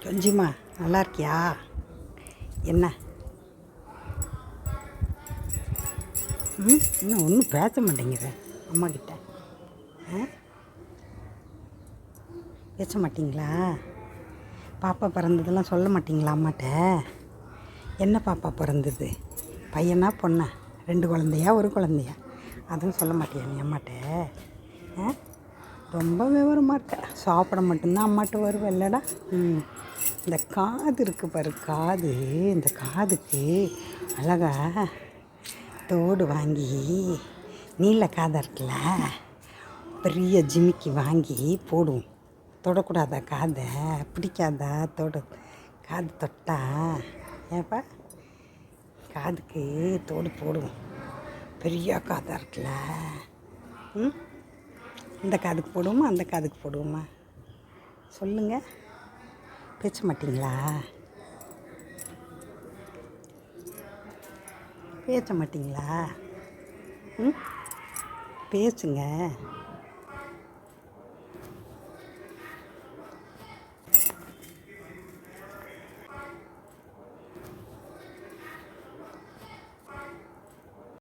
கொஞ்சிம்மா நல்லா இருக்கியா? என்ன இன்னும் ஒன்றும் பேச மாட்டேங்கிற அம்மா கிட்ட? பேச மாட்டிங்களா? பாப்பா பிறந்ததெல்லாம் சொல்ல மாட்டிங்களா அம்மாட்ட? என்ன பாப்பா பிறந்தது? பையனா பொண்ணா? 2 குழந்தையா 1 குழந்தையா? அதுவும் சொல்ல மாட்டியா நீ அம்மாட்ட? ரொம்ப விவரமாக இருக்க. சாப்பிட மட்டும்தான் அம்மாட்ட வருவேன் இல்லைடா? இந்த காது இருக்குது பாரு, காது. இந்த காதுக்கு அழகா தோடு வாங்கி, நீல காதாக இருக்குல்ல, பெரிய ஜிமிக்கி வாங்கி போடுவோம். தொடக்கூடாதா காதை? பிடிக்காதா தோடு? காது தொட்டா ஏப்பா காதுக்கு தோடு போடுவோம். பெரிய காதாக இருக்குல்ல, இந்த காதுக்கு போடுவோமா அந்த காதுக்கு போடுவோமா? சொல்லுங்கள். பேச மாட்டிங்களா? பேச மாட்டிங்களா? பேசுங்க.